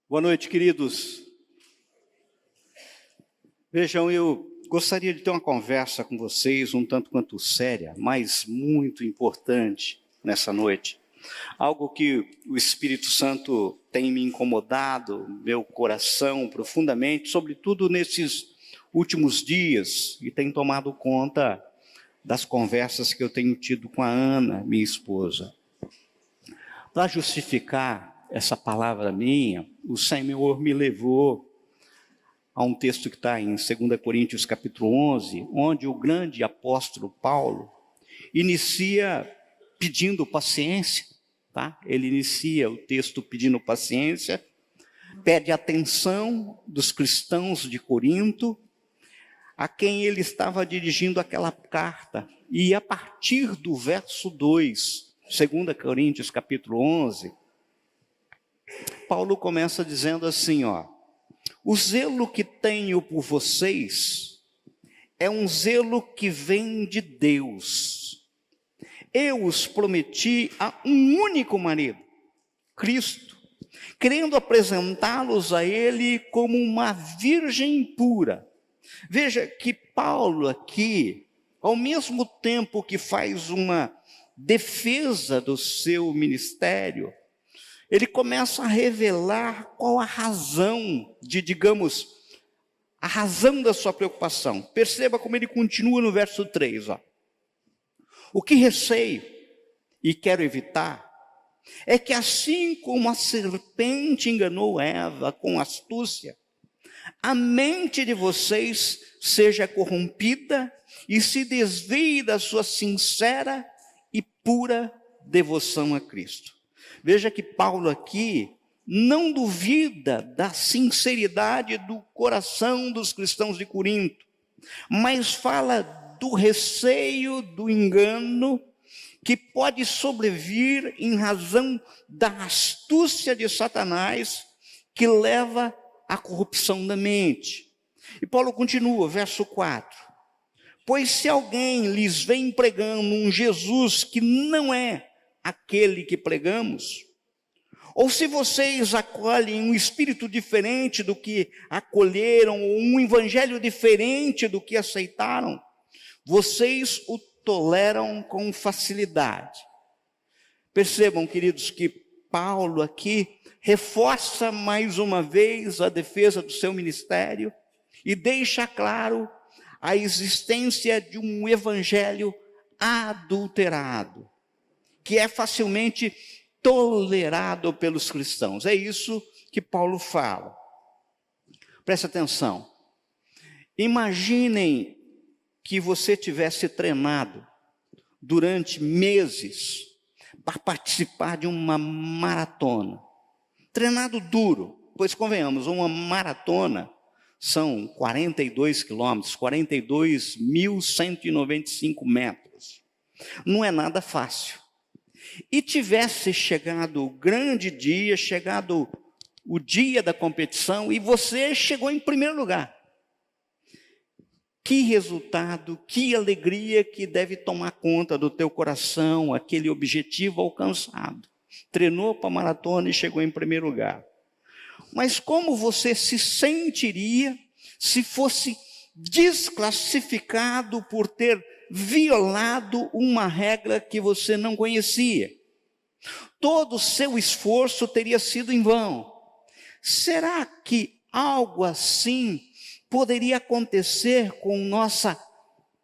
Boa noite, queridos. Vejam, eu gostaria de ter uma conversa com vocês um tanto quanto séria, mas muito importante nessa noite. Algo que o Espírito Santo tem me incomodado, meu coração profundamente, sobretudo nesses últimos dias, e tem tomado conta das conversas que eu tenho tido com a Ana, minha esposa. Para justificar essa palavra minha, o Senhor me levou a um texto que está em 2 Coríntios capítulo 11, onde o grande apóstolo Paulo inicia pedindo paciência, tá? Ele inicia o texto pedindo paciência, pede atenção dos cristãos de Corinto, a quem ele estava dirigindo aquela carta. E a partir do verso 2, 2 Coríntios capítulo 11, Paulo começa dizendo assim, o zelo que tenho por vocês é um zelo que vem de Deus. Eu os prometi a um único marido, Cristo, querendo apresentá-los a Ele como uma virgem pura. Veja que Paulo aqui, ao mesmo tempo que faz uma defesa do seu ministério, ele começa a revelar qual a razão a razão da sua preocupação. Perceba como ele continua no verso 3. O que receio e quero evitar é que assim como a serpente enganou Eva com astúcia, a mente de vocês seja corrompida e se desvie da sua sincera e pura devoção a Cristo. Veja que Paulo aqui não duvida da sinceridade do coração dos cristãos de Corinto, mas fala do receio, do engano que pode sobrevir em razão da astúcia de Satanás que leva à corrupção da mente. E Paulo continua, verso 4. Pois se alguém lhes vem pregando um Jesus que não é aquele que pregamos, ou se vocês acolhem um espírito diferente do que acolheram, ou um evangelho diferente do que aceitaram, vocês o toleram com facilidade. Percebam, queridos, que Paulo aqui reforça mais uma vez a defesa do seu ministério e deixa claro a existência de um evangelho adulterado, que é facilmente tolerado pelos cristãos. É isso que Paulo fala. Presta atenção. Imaginem que você tivesse treinado durante meses para participar de uma maratona. Treinado duro, pois convenhamos, uma maratona são 42 quilômetros, 42.195 metros. Não é nada fácil. E tivesse chegado o grande dia, chegado o dia da competição, e você chegou em primeiro lugar. Que resultado, que alegria que deve tomar conta do teu coração, aquele objetivo alcançado. Treinou para a maratona e chegou em primeiro lugar. Mas como você se sentiria se fosse desclassificado por ter violado uma regra que você não conhecia? Todo o seu esforço teria sido em vão. Será que algo assim poderia acontecer com nossa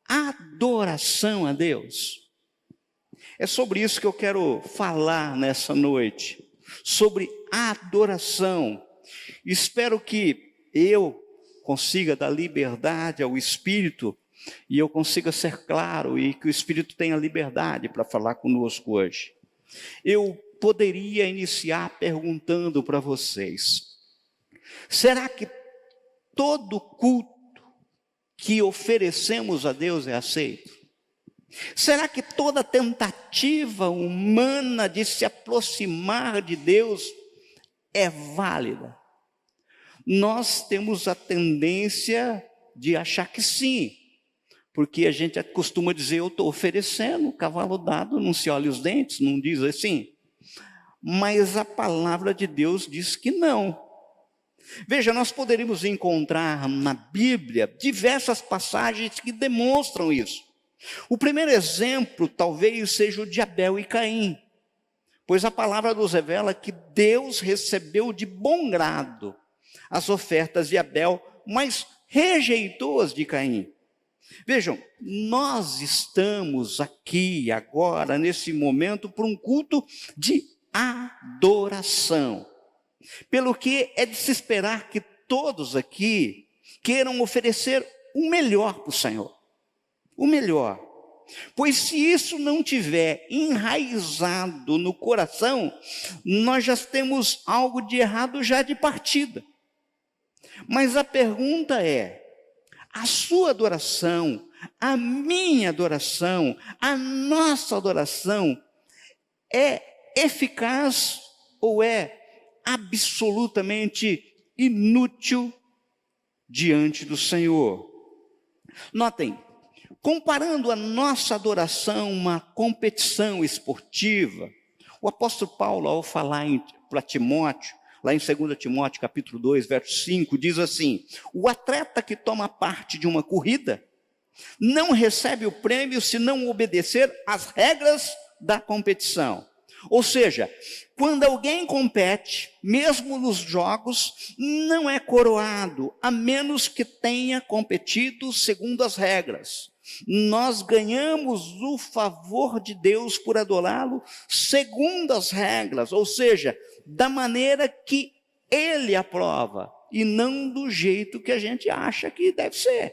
adoração a Deus? É sobre isso que eu quero falar nessa noite, sobre adoração. Espero que eu consiga dar liberdade ao Espírito e eu consiga ser claro e que o Espírito tenha liberdade para falar conosco hoje. Eu poderia iniciar perguntando para vocês: será que todo culto que oferecemos a Deus é aceito? Será que toda tentativa humana de se aproximar de Deus é válida? Nós temos a tendência de achar que sim, Porque a gente costuma dizer, eu estou oferecendo, o cavalo dado não se olha os dentes, não diz assim? Mas a palavra de Deus diz que não. Veja, nós poderíamos encontrar na Bíblia diversas passagens que demonstram isso. O primeiro exemplo talvez seja o de Abel e Caim, pois a palavra nos revela que Deus recebeu de bom grado as ofertas de Abel, mas rejeitou as de Caim. Vejam, nós estamos aqui agora, nesse momento, para um culto de adoração. Pelo que é de se esperar que todos aqui queiram oferecer o melhor para o Senhor. O melhor. Pois se isso não tiver enraizado no coração, nós já temos algo de errado já de partida. Mas a pergunta é, a sua adoração, a minha adoração, a nossa adoração é eficaz ou é absolutamente inútil diante do Senhor? Notem, comparando a nossa adoração a uma competição esportiva, o apóstolo Paulo, ao falar para Timóteo, lá em 2 Timóteo capítulo 2, verso 5, diz assim: o atleta que toma parte de uma corrida não recebe o prêmio se não obedecer às regras da competição. Ou seja, quando alguém compete, mesmo nos jogos, não é coroado, a menos que tenha competido segundo as regras. Nós ganhamos o favor de Deus por adorá-lo segundo as regras, ou seja, da maneira que Ele aprova, e não do jeito que a gente acha que deve ser,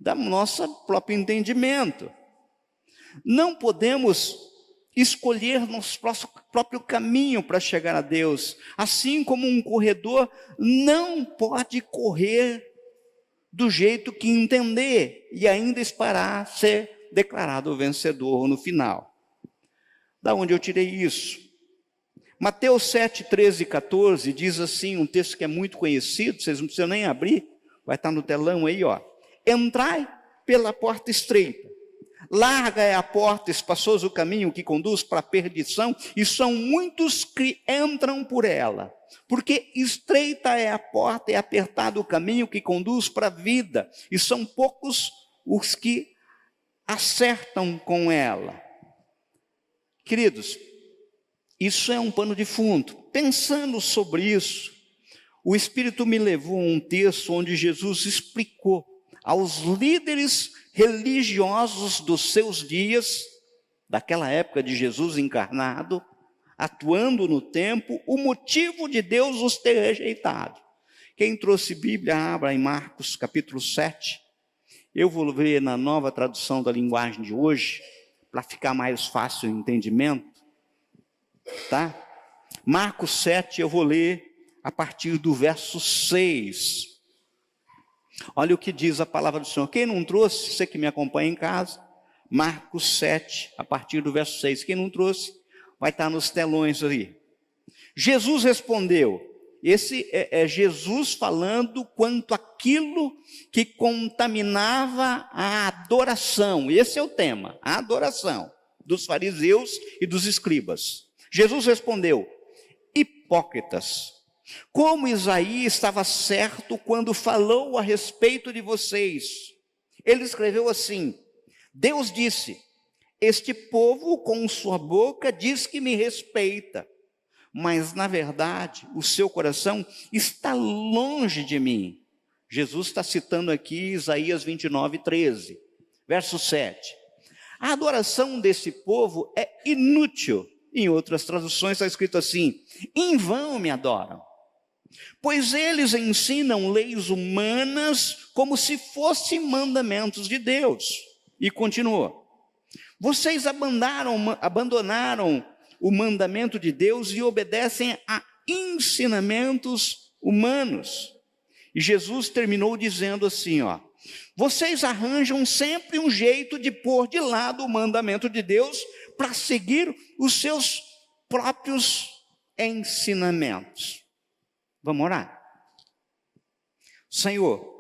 da nosso próprio entendimento. Não podemos escolher nosso próprio caminho para chegar a Deus, assim como um corredor não pode correr do jeito que entender e ainda esperar ser declarado vencedor no final. Da onde eu tirei isso? Mateus 7, 13 e 14 diz assim, um texto que é muito conhecido, vocês não precisam nem abrir, vai estar no telão aí, ó. Entrai pela porta estreita. Larga é a porta, espaçoso o caminho que conduz para a perdição, e são muitos que entram por ela. Porque estreita é a porta e apertado o caminho que conduz para a vida, e são poucos os que acertam com ela. Queridos, isso é um pano de fundo. Pensando sobre isso, o Espírito me levou a um texto onde Jesus explicou aos líderes religiosos dos seus dias, daquela época de Jesus encarnado, atuando no tempo, o motivo de Deus os ter rejeitado. Quem trouxe Bíblia, abra em Marcos capítulo 7. Eu vou ler na nova tradução da linguagem de hoje, para ficar mais fácil o entendimento, tá? Marcos 7, eu vou ler a partir do verso 6. Olha o que diz a palavra do Senhor. Quem não trouxe, você que me acompanha em casa, Marcos 7, a partir do verso 6. Quem não trouxe, vai estar nos telões ali. Jesus respondeu, esse é Jesus falando quanto àquilo que contaminava a adoração. Esse é o tema, a adoração dos fariseus e dos escribas. Jesus respondeu, hipócritas, como Isaías estava certo quando falou a respeito de vocês. Ele escreveu assim, Deus disse, este povo com sua boca diz que me respeita, mas na verdade o seu coração está longe de mim. Jesus está citando aqui Isaías 29, 13, verso 7. A adoração desse povo é inútil. Em outras traduções está escrito assim, em vão me adoram, pois eles ensinam leis humanas como se fossem mandamentos de Deus. E continuou, vocês abandonaram o mandamento de Deus e obedecem a ensinamentos humanos. E Jesus terminou dizendo assim, ó, vocês arranjam sempre um jeito de pôr de lado o mandamento de Deus para seguir os seus próprios ensinamentos. Vamos orar? Senhor,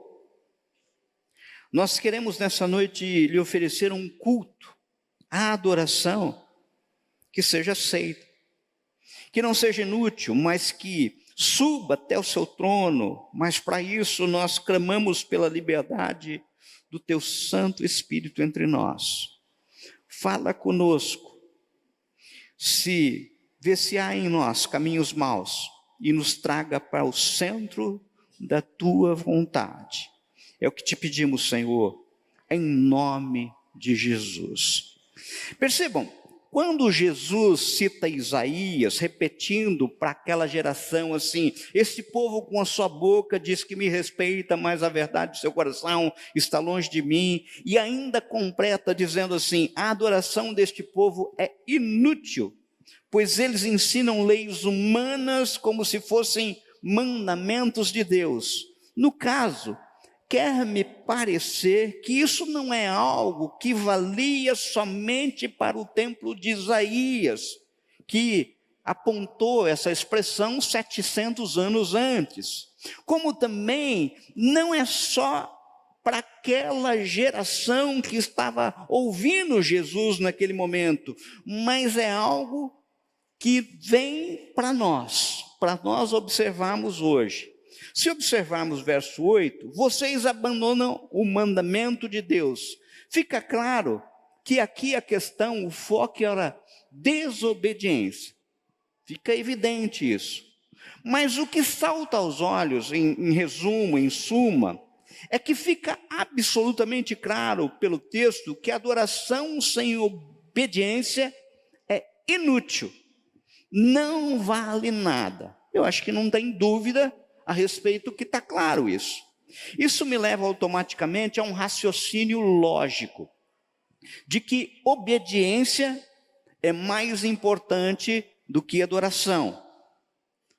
Nós queremos nessa noite lhe oferecer um culto, a adoração, que seja aceito, que não seja inútil, mas que suba até o seu trono. Mas para isso nós clamamos pela liberdade do teu Santo Espírito entre nós. Fala conosco, vê se há em nós caminhos maus e nos traga para o centro da tua vontade. É o que te pedimos, Senhor, em nome de Jesus. Percebam, quando Jesus cita Isaías, repetindo para aquela geração assim: esse povo com a sua boca diz que me respeita, mas a verdade do seu coração está longe de mim, e ainda completa dizendo assim: a adoração deste povo é inútil, pois eles ensinam leis humanas como se fossem mandamentos de Deus. No caso, quer me parecer que isso não é algo que valia somente para o templo de Isaías, que apontou essa expressão 700 anos antes. Como também não é só para aquela geração que estava ouvindo Jesus naquele momento, mas é algo que vem para nós observarmos hoje. Se observarmos verso 8, vocês abandonam o mandamento de Deus. Fica claro que aqui a questão, o foco era desobediência. Fica evidente isso. Mas o que salta aos olhos, em resumo, em suma, é que fica absolutamente claro pelo texto que a adoração sem obediência é inútil. Não vale nada. Eu acho que não tem dúvida a respeito que está claro isso. Isso me leva automaticamente a um raciocínio lógico, de que obediência é mais importante do que adoração.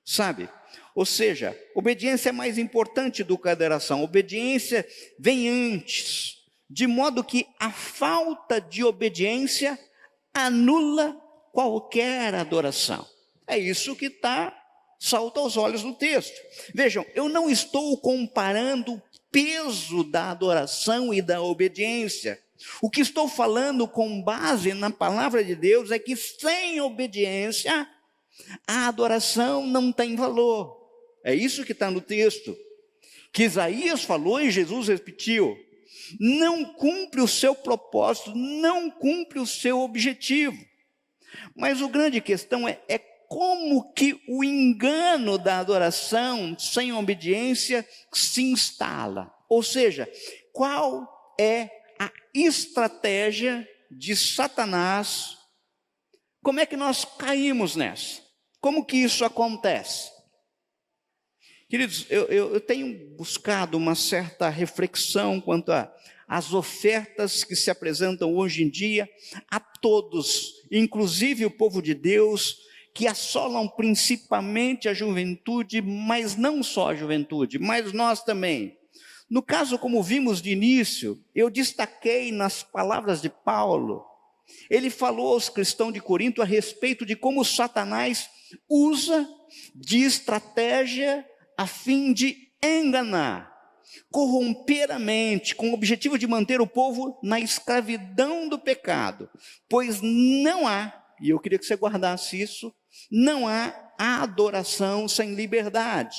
Sabe? Ou seja, obediência é mais importante do que adoração. Obediência vem antes, de modo que a falta de obediência anula qualquer adoração. É isso que salta aos olhos no texto. Vejam, eu não estou comparando o peso da adoração e da obediência. O que estou falando com base na palavra de Deus é que sem obediência, a adoração não tem valor. É isso que está no texto, que Isaías falou e Jesus repetiu. Não cumpre o seu propósito, não cumpre o seu objetivo. Mas a grande questão é como que o engano da adoração sem obediência se instala. Ou seja, qual é a estratégia de Satanás? Como é que nós caímos nessa? Como que isso acontece? Queridos, eu tenho buscado uma certa reflexão quanto às ofertas que se apresentam hoje em dia a todos, inclusive o povo de Deus, que assolam principalmente a juventude, mas não só a juventude, mas nós também. No caso, como vimos de início, eu destaquei nas palavras de Paulo. Ele falou aos cristãos de Corinto a respeito de como Satanás usa de estratégia a fim de enganar, corromper a mente, com o objetivo de manter o povo na escravidão do pecado. Pois não há, e eu queria que você guardasse isso, não há adoração sem liberdade.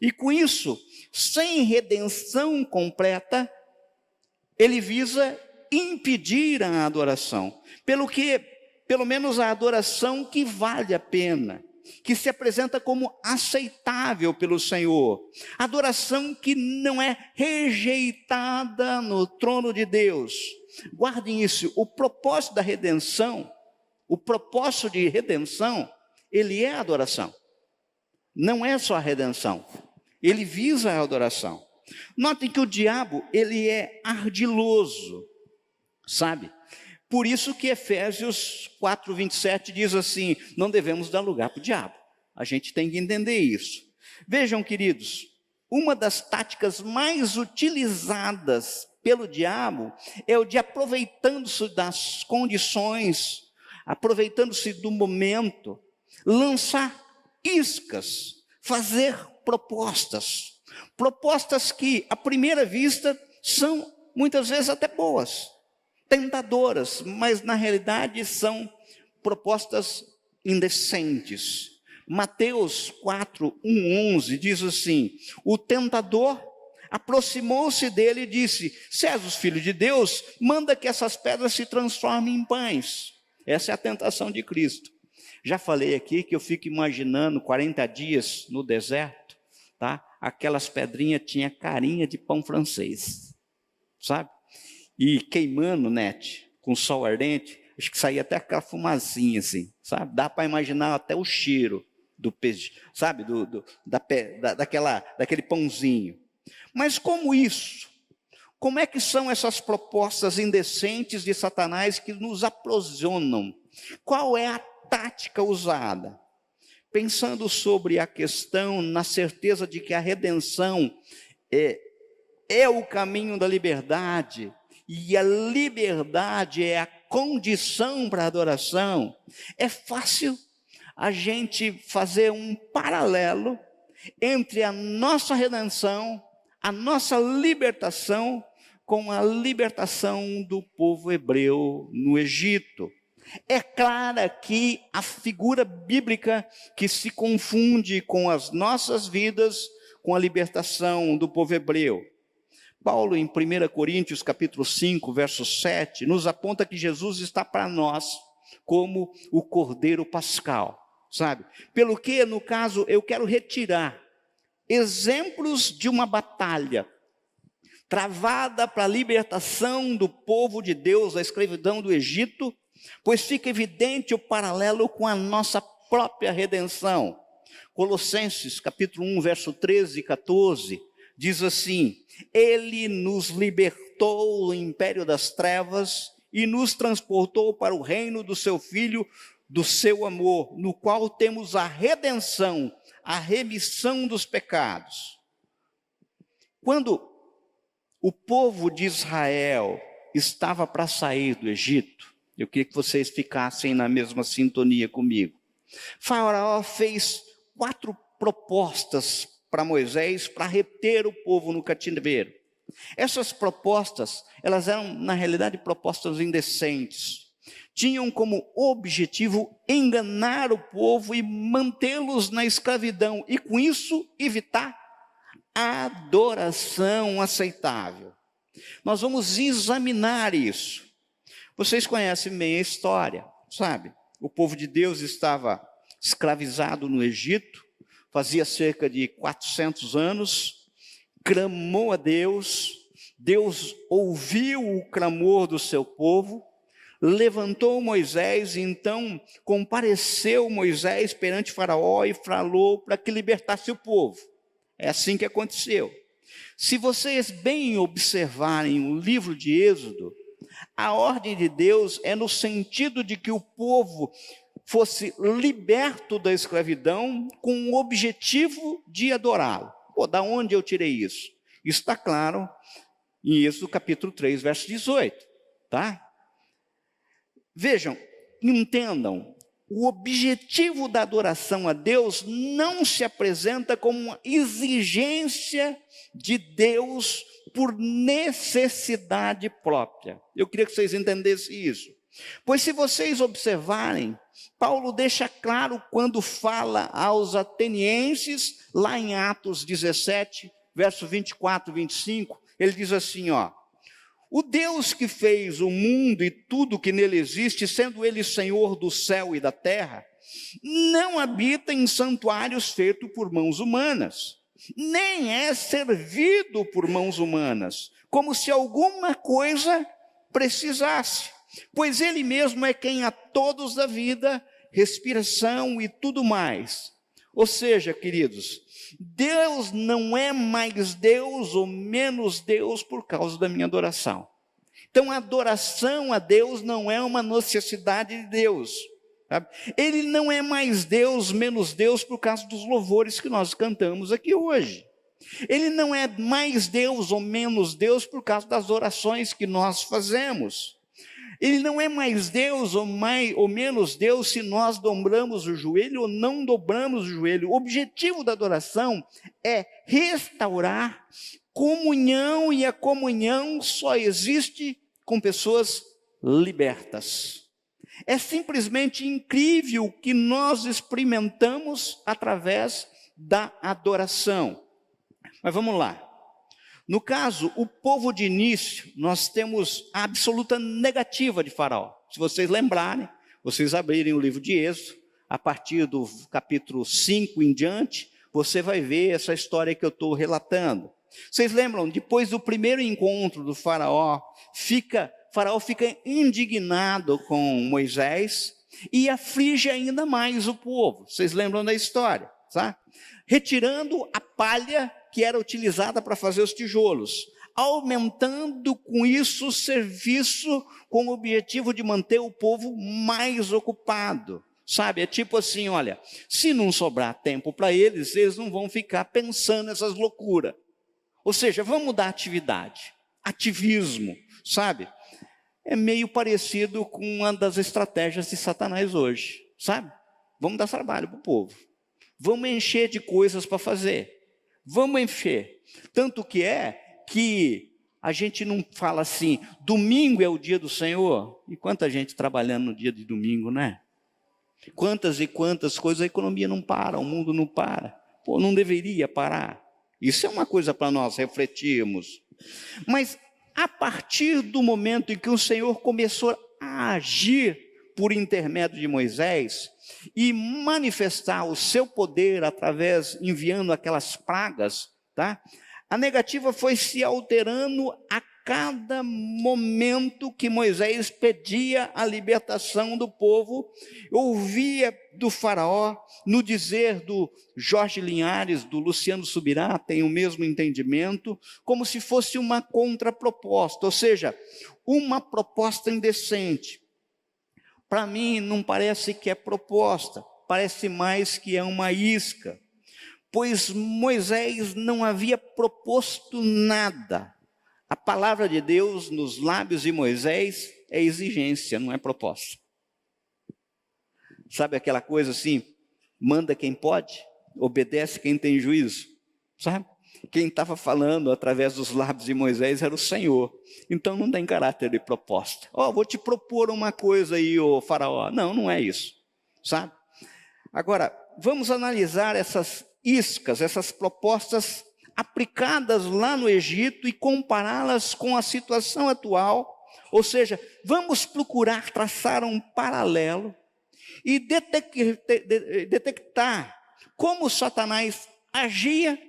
E com isso, sem redenção completa, ele visa impedir a adoração. Pelo menos a adoração que vale a pena, que se apresenta como aceitável pelo Senhor. Adoração que não é rejeitada no trono de Deus. Guardem isso, o propósito da redenção, ele é a adoração. Não é só a redenção. Ele visa a adoração. Notem que o diabo, ele é ardiloso, sabe? Por isso que Efésios 4:27 diz assim: não devemos dar lugar para o diabo. A gente tem que entender isso. Vejam, queridos, uma das táticas mais utilizadas pelo diabo é o de, aproveitando-se das condições, aproveitando-se do momento, lançar iscas, fazer propostas que à primeira vista são muitas vezes até boas, tentadoras, mas na realidade são propostas indecentes. Mateus 4, 1, 11 diz assim: o tentador aproximou-se dele e disse: se és o filho de Deus, manda que essas pedras se transformem em pães. Essa é a tentação de Cristo. Já falei aqui que eu fico imaginando 40 dias no deserto, tá? Aquelas pedrinhas tinham carinha de pão francês, sabe? E queimando, com sol ardente, acho que saía até aquela fumacinha assim, sabe? Dá para imaginar até o cheiro do peixe, sabe? Daquele pãozinho. Mas como isso? Como é que são essas propostas indecentes de Satanás que nos aprisionam? Qual é a tática usada? Pensando sobre a questão, na certeza de que a redenção é o caminho da liberdade, e a liberdade é a condição para a adoração, é fácil a gente fazer um paralelo entre a nossa redenção, a nossa libertação, com a libertação do povo hebreu no Egito. É clara aqui a figura bíblica que se confunde com as nossas vidas, com a libertação do povo hebreu. Paulo, em 1 Coríntios capítulo 5, verso 7, nos aponta que Jesus está para nós como o Cordeiro Pascal, sabe? Pelo que, no caso, eu quero retirar exemplos de uma batalha travada para a libertação do povo de Deus da escravidão do Egito, pois fica evidente o paralelo com a nossa própria redenção. Colossenses capítulo 1, verso 13 e 14, diz assim: ele nos libertou do império das trevas e nos transportou para o reino do seu Filho, do seu amor, no qual temos a redenção, a remissão dos pecados. Quando o povo de Israel estava para sair do Egito, eu queria que vocês ficassem na mesma sintonia comigo. Faraó fez 4 propostas para Moisés para reter o povo no cativeiro. Essas propostas, elas eram na realidade propostas indecentes. Tinham como objetivo enganar o povo e mantê-los na escravidão, e com isso evitar a adoração aceitável. Nós vamos examinar isso. Vocês conhecem bem a história, sabe? O povo de Deus estava escravizado no Egito, fazia cerca de 400 anos, clamou a Deus, Deus ouviu o clamor do seu povo, levantou Moisés, e então compareceu Moisés perante Faraó e falou para que libertasse o povo. É assim que aconteceu. Se vocês bem observarem o livro de Êxodo, a ordem de Deus é no sentido de que o povo fosse liberto da escravidão com o objetivo de adorá-lo. Pô, da onde eu tirei isso? Isso está claro em Êxodo capítulo 3, verso 18, tá? Vejam, entendam, o objetivo da adoração a Deus não se apresenta como uma exigência de Deus por necessidade própria. Eu queria que vocês entendessem isso. Pois se vocês observarem, Paulo deixa claro quando fala aos atenienses, lá em Atos 17, verso 24 e 25, ele diz assim, ó: o Deus que fez o mundo e tudo que nele existe, sendo ele Senhor do céu e da terra, não habita em santuários feitos por mãos humanas, nem é servido por mãos humanas, como se alguma coisa precisasse, pois ele mesmo é quem a todos dá vida, respiração e tudo mais. Ou seja, queridos, Deus não é mais Deus ou menos Deus por causa da minha adoração. Então a adoração a Deus não é uma necessidade de Deus, sabe? Ele não é mais Deus, menos Deus por causa dos louvores que nós cantamos aqui hoje. Ele não é mais Deus ou menos Deus por causa das orações que nós fazemos. Ele não é mais Deus ou menos Deus se nós dobramos o joelho ou não dobramos o joelho. O objetivo da adoração é restaurar, comunhão, e a comunhão só existe com pessoas libertas. É simplesmente incrível o que nós experimentamos através da adoração. Mas vamos lá. No caso, o povo de início, nós temos a absoluta negativa de Faraó. Se vocês lembrarem, vocês abrirem o livro de Êxodo, a partir do capítulo 5 em diante, você vai ver essa história que eu estou relatando. Vocês lembram, depois do primeiro encontro do Faraó fica indignado com Moisés e aflige ainda mais o povo. Vocês lembram da história, tá? Retirando a palha que era utilizada para fazer os tijolos, aumentando com isso o serviço com o objetivo de manter o povo mais ocupado. Sabe, é tipo assim, olha, se não sobrar tempo para eles, eles não vão ficar pensando nessas loucuras. Ou seja, vamos mudar a atividade, ativismo, sabe? É meio parecido com uma das estratégias de Satanás hoje, sabe? Vamos dar trabalho para o povo, vamos encher de coisas para fazer, vamos encher. Tanto que a gente não fala assim, domingo é o dia do Senhor, e quanta gente trabalhando no dia de domingo, né? Quantas e quantas coisas, a economia não para, o mundo não para. Pô, não deveria parar. Isso é uma coisa para nós refletirmos. Mas a partir do momento em que o Senhor começou a agir por intermédio de Moisés e manifestar o seu poder através, enviando aquelas pragas, tá? A negativa foi se alterando a cada momento que Moisés pedia a libertação do povo. Ouvia do Faraó, no dizer do Jorge Linhares, do Luciano Subirá, tem o mesmo entendimento, como se fosse uma contraproposta, ou seja, uma proposta indecente. Para mim, não parece que é proposta, parece mais que é uma isca, pois Moisés não havia proposto nada. A palavra de Deus nos lábios de Moisés é exigência, não é proposta. Sabe aquela coisa assim, manda quem pode, obedece quem tem juízo, sabe? Quem estava falando através dos lábios de Moisés era o Senhor. Então não tem caráter de proposta. Vou te propor uma coisa aí, ô Faraó. Não, não é isso, sabe? Agora, vamos analisar essas iscas, essas propostas aplicadas lá no Egito e compará-las com a situação atual. Ou seja, vamos procurar traçar um paralelo e detectar como Satanás agia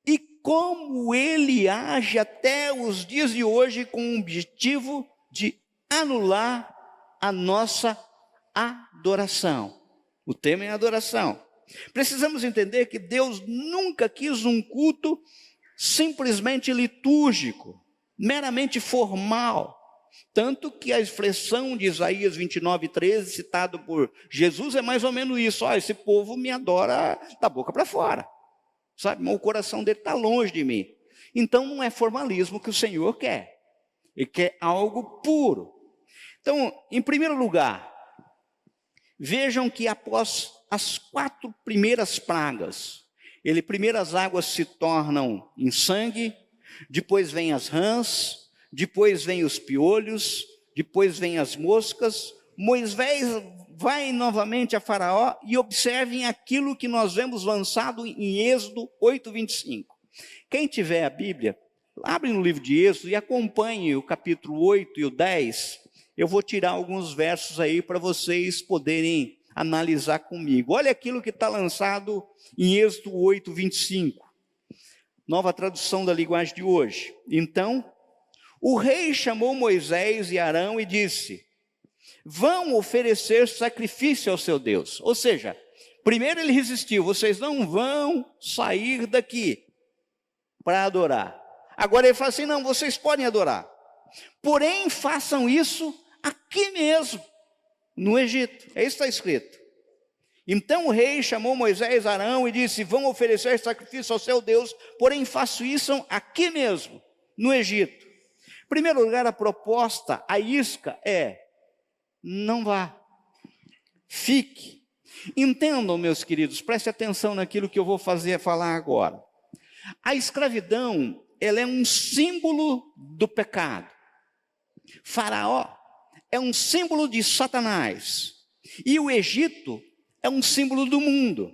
e como ele age até os dias de hoje com o objetivo de anular a nossa adoração. O tema é adoração. Precisamos entender que Deus nunca quis um culto simplesmente litúrgico, meramente formal. Tanto que a expressão de Isaías 29:13, citado por Jesus, é mais ou menos isso. Esse povo me adora da boca para fora, sabe? Mas o coração dele está longe de mim. Então não é formalismo que o Senhor quer. Ele quer algo puro. Então, em primeiro lugar, vejam que após as 4 primeiras pragas, primeiro as águas se tornam em sangue, depois vem as rãs, depois vem os piolhos, depois vem as moscas. Moisés vai novamente a Faraó e observem aquilo que nós vemos lançado em Êxodo 8:25. Quem tiver a Bíblia, abre no livro de Êxodo e acompanhe o capítulo 8 e o 10. Eu vou tirar alguns versos aí para vocês poderem analisar comigo. Olha aquilo que está lançado em Êxodo 8:25. Nova tradução da linguagem de hoje. Então, o rei chamou Moisés e Arão e disse: vão oferecer sacrifício ao seu Deus. Ou seja, primeiro ele resistiu, vocês não vão sair daqui para adorar. Agora ele fala assim, não, vocês podem adorar. Porém, façam isso aqui mesmo, no Egito. É isso que está escrito. Então o rei chamou Moisés e Arão e disse: vão oferecer sacrifício ao seu Deus, porém façam isso aqui mesmo, no Egito. Em primeiro lugar, a proposta, a isca é: não vá, fique. Entendam, meus queridos, preste atenção naquilo que eu vou falar agora. A escravidão ele é um símbolo do pecado. Faraó é um símbolo de Satanás. E o Egito é um símbolo do mundo.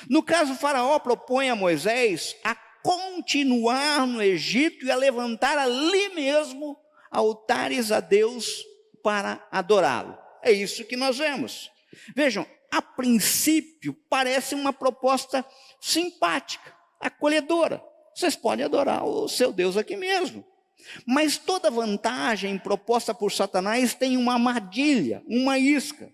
No caso, Faraó propõe a Moisés a continuar no Egito e a levantar ali mesmo altares a Deus para adorá-lo. É isso que nós vemos. Vejam, a princípio parece uma proposta simpática, acolhedora. Vocês podem adorar o seu Deus aqui mesmo. Mas toda vantagem proposta por Satanás tem uma armadilha, uma isca.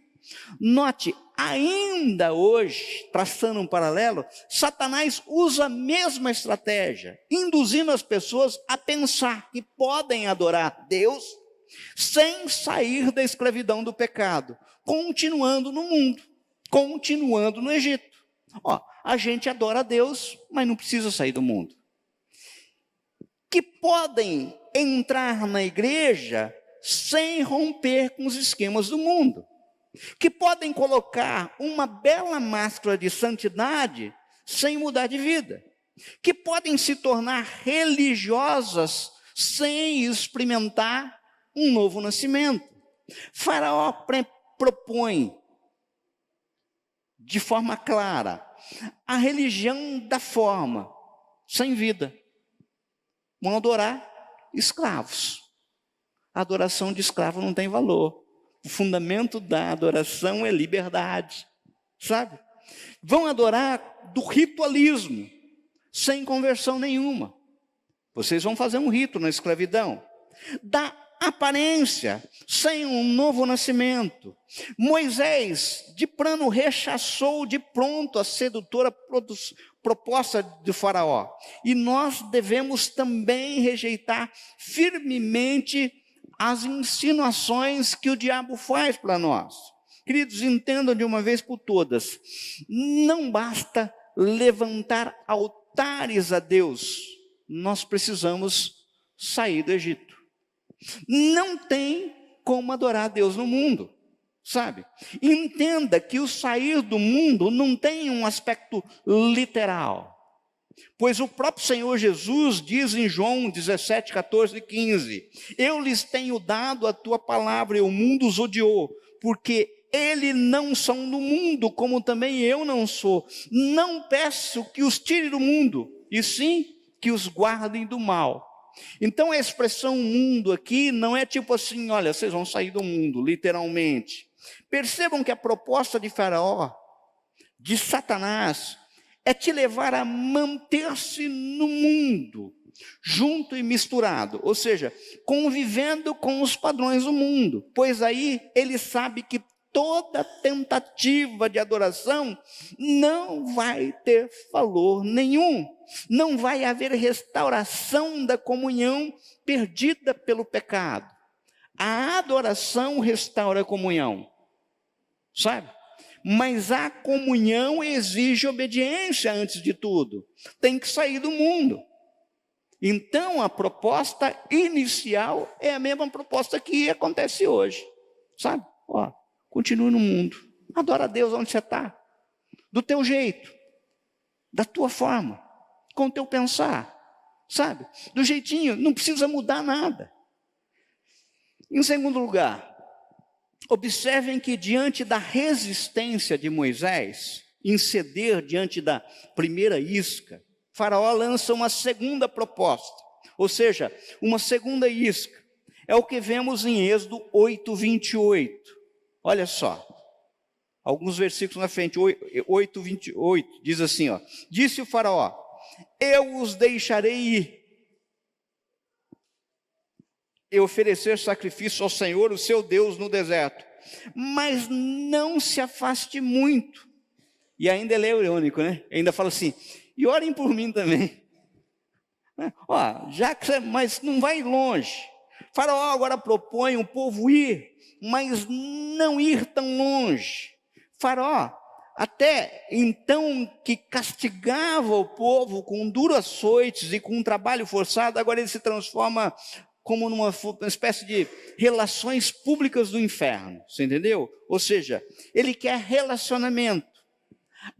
Note, ainda hoje, traçando um paralelo, Satanás usa a mesma estratégia, induzindo as pessoas a pensar que podem adorar Deus sem sair da escravidão do pecado, continuando no mundo, continuando no Egito. A gente adora a Deus, mas não precisa sair do mundo. Que podem entrar na igreja sem romper com os esquemas do mundo. Que podem colocar uma bela máscara de santidade sem mudar de vida. Que podem se tornar religiosas sem experimentar um novo nascimento. Faraó propõe de forma clara a religião da forma, sem vida. Vão adorar escravos. A adoração de escravo não tem valor. O fundamento da adoração é liberdade, sabe? Vão adorar do ritualismo, sem conversão nenhuma. Vocês vão fazer um rito na escravidão. Da aparência, sem um novo nascimento. Moisés, de plano, rechaçou de pronto a sedutora proposta de Faraó. E nós devemos também rejeitar firmemente as insinuações que o diabo faz para nós. Queridos, entendam de uma vez por todas, não basta levantar altares a Deus, nós precisamos sair do Egito. Não tem como adorar a Deus no mundo, sabe? Entenda que o sair do mundo não tem um aspecto literal. Pois o próprio Senhor Jesus diz em João 17, 14 e 15, eu lhes tenho dado a tua palavra e o mundo os odiou, porque eles não são do mundo, como também eu não sou. Não peço que os tire do mundo, e sim que os guardem do mal. Então a expressão mundo aqui não é tipo assim, olha, vocês vão sair do mundo, literalmente. Percebam que a proposta de Faraó, de Satanás, é te levar a manter-se no mundo, junto e misturado, ou seja, convivendo com os padrões do mundo, pois aí ele sabe que toda tentativa de adoração não vai ter valor nenhum, não vai haver restauração da comunhão perdida pelo pecado. A adoração restaura a comunhão, sabe? Mas a comunhão exige obediência antes de tudo. Tem que sair do mundo. Então, a proposta inicial é a mesma proposta que acontece hoje. Sabe? Continue no mundo. Adora a Deus onde você está. Do teu jeito. Da tua forma. Com o teu pensar. Sabe? Do jeitinho. Não precisa mudar nada. Em segundo lugar, observem que diante da resistência de Moisés, em ceder diante da primeira isca, Faraó lança uma segunda proposta, ou seja, uma segunda isca. É o que vemos em Êxodo 8, 28. Olha só, alguns versículos na frente, 8, 28, diz assim, disse o Faraó, eu os deixarei ir, e oferecer sacrifício ao Senhor, o seu Deus, no deserto. Mas não se afaste muito. E ainda ele é irônico, né? Ainda fala assim, e orem por mim também. Já que mas não vai longe. Faraó agora propõe o povo ir, mas não ir tão longe. Faraó, até então que castigava o povo com duros açoites e com um trabalho forçado, agora ele se transforma como numa espécie de relações públicas do inferno, você entendeu? Ou seja, ele quer relacionamento.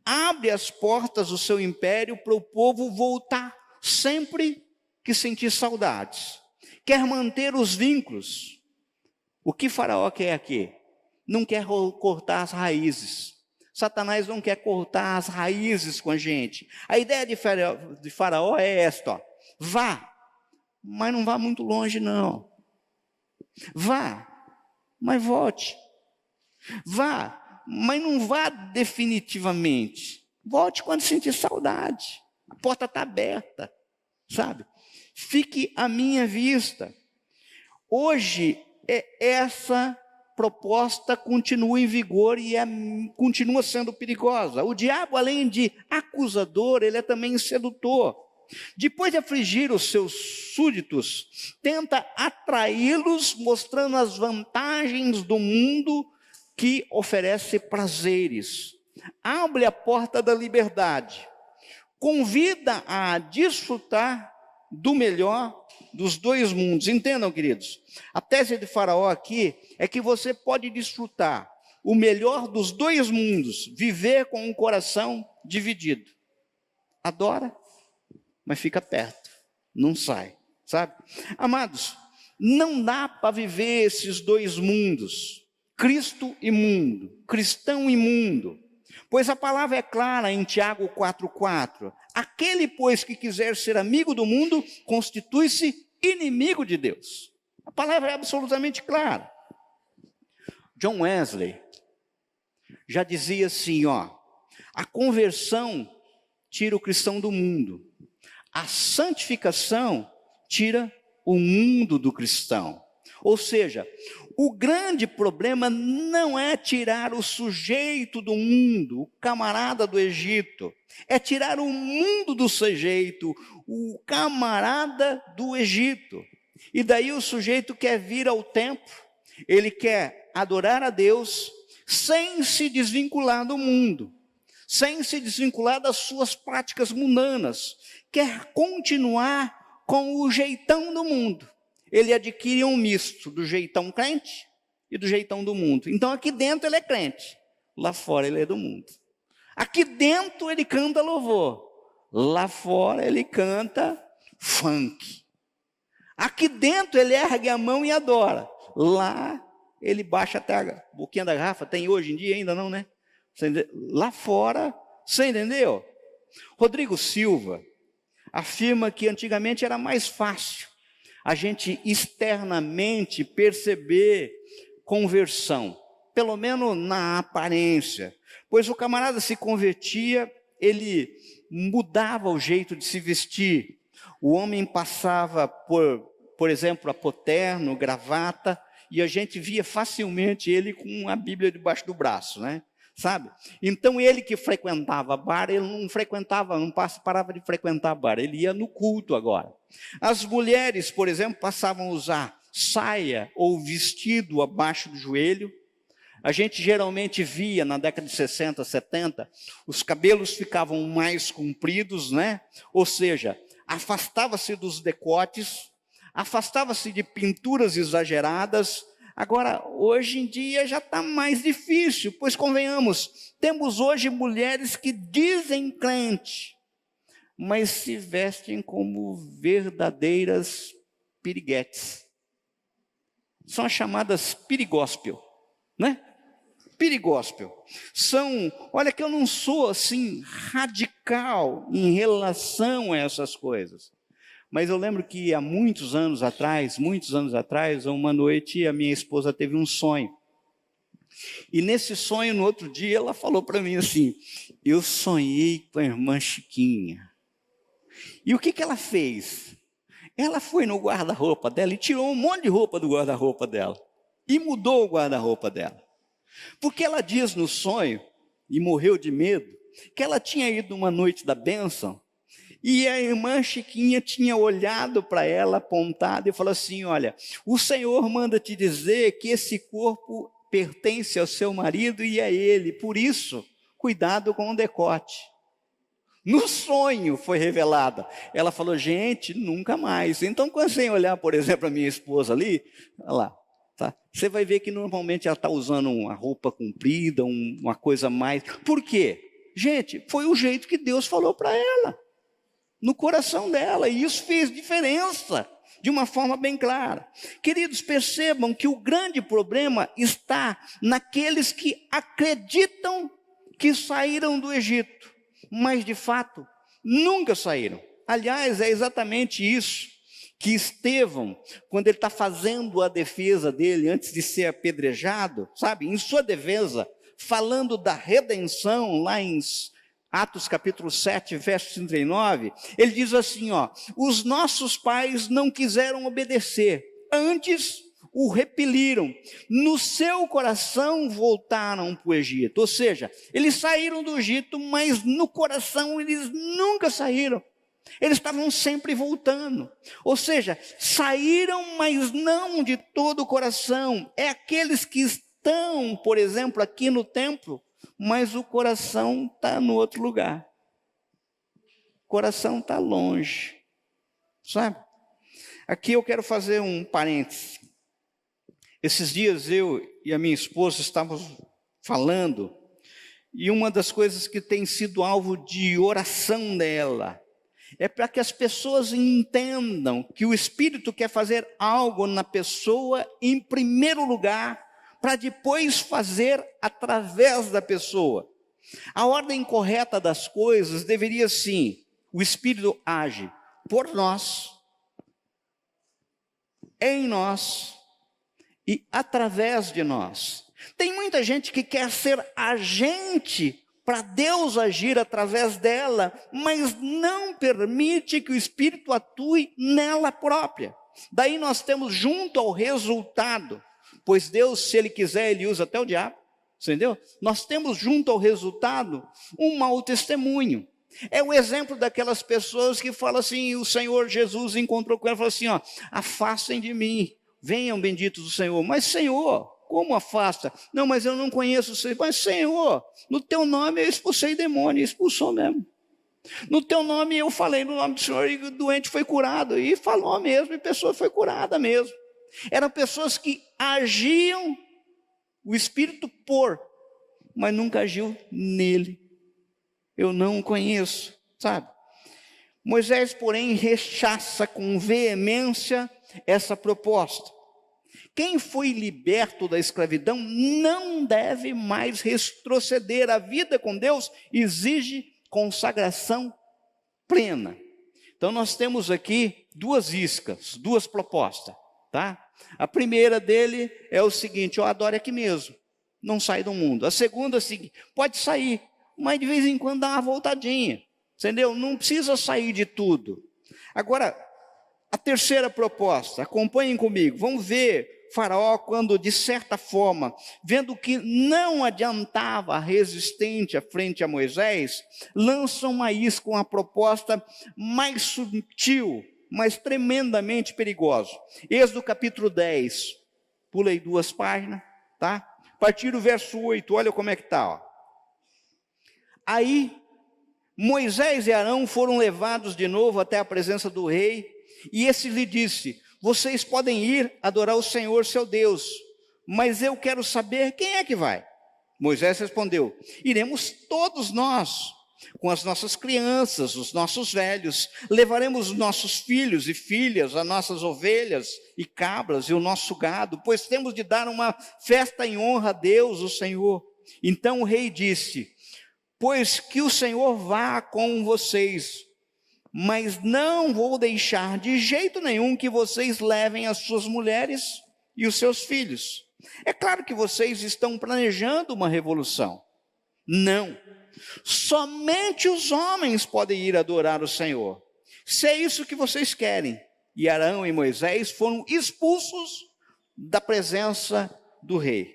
Abre as portas do seu império para o povo voltar sempre que sentir saudades, quer manter os vínculos. O que Faraó quer aqui? Não quer cortar as raízes. Satanás não quer cortar as raízes com a gente. A ideia de Faraó é esta: ó, vá, mas não vá muito longe não. Vá, mas volte. Vá, mas não vá definitivamente. Volte quando sentir saudade. A porta está aberta, sabe? Fique à minha vista. Hoje, essa proposta continua em vigor e continua sendo perigosa. O diabo, além de acusador, ele é também sedutor. Depois de afligir os seus súditos, tenta atraí-los, mostrando as vantagens do mundo que oferece prazeres. Abre a porta da liberdade. Convida a desfrutar do melhor dos dois mundos. Entendam, queridos? A tese de Faraó aqui é que você pode desfrutar o melhor dos dois mundos, viver com um coração dividido. Adora, mas fica perto, não sai, sabe? Amados, não dá para viver esses dois mundos, Cristo e mundo, cristão e mundo. Pois a palavra é clara em Tiago 4,4. Aquele, pois, que quiser ser amigo do mundo, constitui-se inimigo de Deus. A palavra é absolutamente clara. John Wesley já dizia assim, ó: a conversão tira o cristão do mundo. A santificação tira o mundo do cristão. Ou seja, o grande problema não é tirar o sujeito do mundo, o camarada do Egito. É tirar o mundo do sujeito, o camarada do Egito. E daí o sujeito quer vir ao templo, ele quer adorar a Deus sem se desvincular do mundo, sem se desvincular das suas práticas mundanas. Quer continuar com o jeitão do mundo. Ele adquire um misto do jeitão crente e do jeitão do mundo. Então aqui dentro ele é crente, lá fora ele é do mundo. Aqui dentro ele canta louvor, lá fora ele canta funk. Aqui dentro ele ergue a mão e adora, lá ele baixa até a boquinha da garrafa. Tem hoje em dia ainda não, né? Lá fora, você entendeu? Rodrigo Silva afirma que antigamente era mais fácil a gente externamente perceber conversão, pelo menos na aparência, pois o camarada se convertia, ele mudava o jeito de se vestir. O homem passava por exemplo, a terno, gravata, e a gente via facilmente ele com a Bíblia debaixo do braço, né? Sabe? Então ele que frequentava bar, ele não frequentava, não parava de frequentar bar, ele ia no culto agora. As mulheres, por exemplo, passavam a usar saia ou vestido abaixo do joelho. A gente geralmente via na década de 60, 70, os cabelos ficavam mais compridos, né? Ou seja, afastava-se dos decotes, afastava-se de pinturas exageradas. Agora, hoje em dia já está mais difícil, pois convenhamos, temos hoje mulheres que dizem crente, mas se vestem como verdadeiras piriguetes. São as chamadas pirigóspel, né? Pirigóspel. Olha que eu não sou assim radical em relação a essas coisas. Mas eu lembro que há muitos anos atrás, uma noite a minha esposa teve um sonho. E nesse sonho, no outro dia, ela falou para mim assim: eu sonhei com a irmã Chiquinha. E o que ela fez? Ela foi no guarda-roupa dela e tirou um monte de roupa do guarda-roupa dela. E mudou o guarda-roupa dela. Porque ela diz no sonho, e morreu de medo, que ela tinha ido numa noite da bênção, e a irmã Chiquinha tinha olhado para ela, apontado, e falou assim: olha, o Senhor manda te dizer que esse corpo pertence ao seu marido e a ele, por isso, cuidado com o decote. No sonho foi revelada. Ela falou: gente, nunca mais. Então, quando você olhar, por exemplo, a minha esposa ali, olha lá, tá? Você vai ver que normalmente ela está usando uma roupa comprida, uma coisa mais. Por quê? Gente, foi o jeito que Deus falou para ela. no coração dela, e isso fez diferença de uma forma bem clara. Queridos, percebam que o grande problema está naqueles que acreditam que saíram do Egito, mas de fato nunca saíram. Aliás, é exatamente isso que Estevão, quando ele está fazendo a defesa dele antes de ser apedrejado, sabe, em sua defesa, falando da redenção, lá em Atos capítulo 7, verso 39, ele diz assim, os nossos pais não quiseram obedecer, antes o repeliram, no seu coração voltaram para o Egito. Ou seja, eles saíram do Egito, mas no coração eles nunca saíram. Eles estavam sempre voltando. Ou seja, saíram, mas não de todo o coração. É aqueles que estão, por exemplo, aqui no templo, mas o coração está no outro lugar. O coração está longe, sabe? Aqui eu quero fazer um parênteses. Esses dias eu e a minha esposa estávamos falando, e uma das coisas que tem sido alvo de oração dela, é para que as pessoas entendam que o Espírito quer fazer algo na pessoa em primeiro lugar, para depois fazer através da pessoa. A ordem correta das coisas deveria sim, o Espírito age por nós, em nós e através de nós. Tem muita gente que quer ser agente para Deus agir através dela, mas não permite que o Espírito atue nela própria. Daí nós temos junto ao resultado, pois Deus, se Ele quiser, Ele usa até o diabo, entendeu? Nós temos junto ao resultado um mau testemunho. É o exemplo daquelas pessoas que falam assim, o Senhor Jesus encontrou com ela e falou assim, afastem de mim, venham benditos do Senhor. Mas Senhor, como afasta? Não, mas eu não conheço o Senhor. Mas Senhor, no teu nome eu expulsei demônio, expulsou mesmo. No teu nome eu falei no nome do Senhor e o doente foi curado. E falou mesmo, e a pessoa foi curada mesmo. Eram pessoas que agiam o Espírito por, mas nunca agiu nele. Eu não o conheço, sabe? Moisés, porém, rechaça com veemência essa proposta. Quem foi liberto da escravidão não deve mais retroceder. A vida com Deus exige consagração plena. Então nós temos aqui duas iscas, duas propostas, tá? A primeira dele é o seguinte, adore aqui mesmo, não sai do mundo. A segunda é a seguinte, pode sair, mas de vez em quando dá uma voltadinha, entendeu? Não precisa sair de tudo. Agora, a terceira proposta, acompanhem comigo, vamos ver Faraó quando, de certa forma, vendo que não adiantava resistente à frente a Moisés, lança uma isca com uma proposta mais sutil, mas tremendamente perigosa. Êxodo capítulo 10, pula aí 2 páginas, tá? A partir do verso 8, olha como é que está, Aí, Moisés e Arão foram levados de novo até a presença do rei, e esse lhe disse, vocês podem ir adorar o Senhor, seu Deus, mas eu quero saber quem é que vai. Moisés respondeu, iremos todos nós, com as nossas crianças, os nossos velhos, levaremos os nossos filhos e filhas, as nossas ovelhas e cabras e o nosso gado, pois temos de dar uma festa em honra a Deus, o Senhor. Então o rei disse, pois que o Senhor vá com vocês, mas não vou deixar de jeito nenhum que vocês levem as suas mulheres e os seus filhos. É claro que vocês estão planejando uma revolução. Não. Somente os homens podem ir adorar o Senhor. Se é isso que vocês querem. E Arão e Moisés foram expulsos da presença do rei.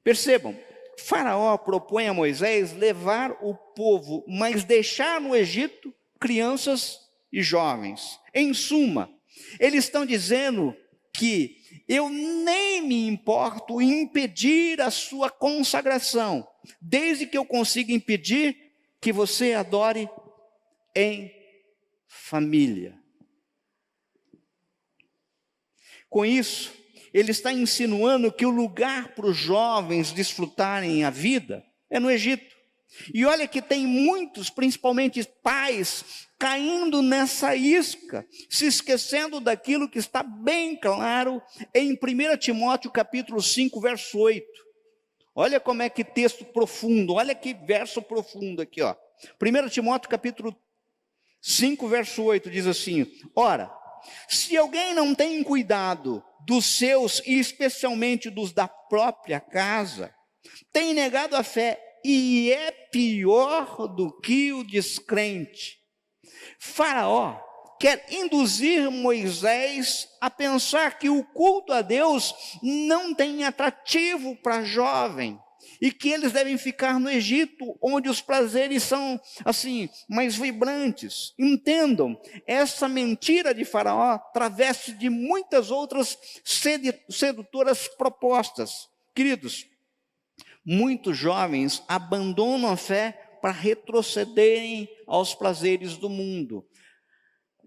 Percebam, Faraó propõe a Moisés levar o povo, mas deixar no Egito crianças e jovens. Em suma, eles estão dizendo que eu nem me importo em impedir a sua consagração, desde que eu consiga impedir que você adore em família. Com isso, ele está insinuando que o lugar para os jovens desfrutarem a vida é no Egito. E olha que tem muitos, principalmente pais, caindo nessa isca, se esquecendo daquilo que está bem claro em 1 Timóteo capítulo 5, verso 8. Olha como é que texto profundo, olha que verso profundo aqui, ó. 1 Timóteo capítulo 5, verso 8 diz assim: ora, se alguém não tem cuidado dos seus, e especialmente dos da própria casa, tem negado a fé e é pior do que o descrente. Faraó quer induzir Moisés a pensar que o culto a Deus não tem atrativo para jovem e que eles devem ficar no Egito, onde os prazeres são assim mais vibrantes. Entendam, essa mentira de Faraó traveste de muitas outras sedutoras propostas. Queridos, muitos jovens abandonam a fé para retrocederem aos prazeres do mundo.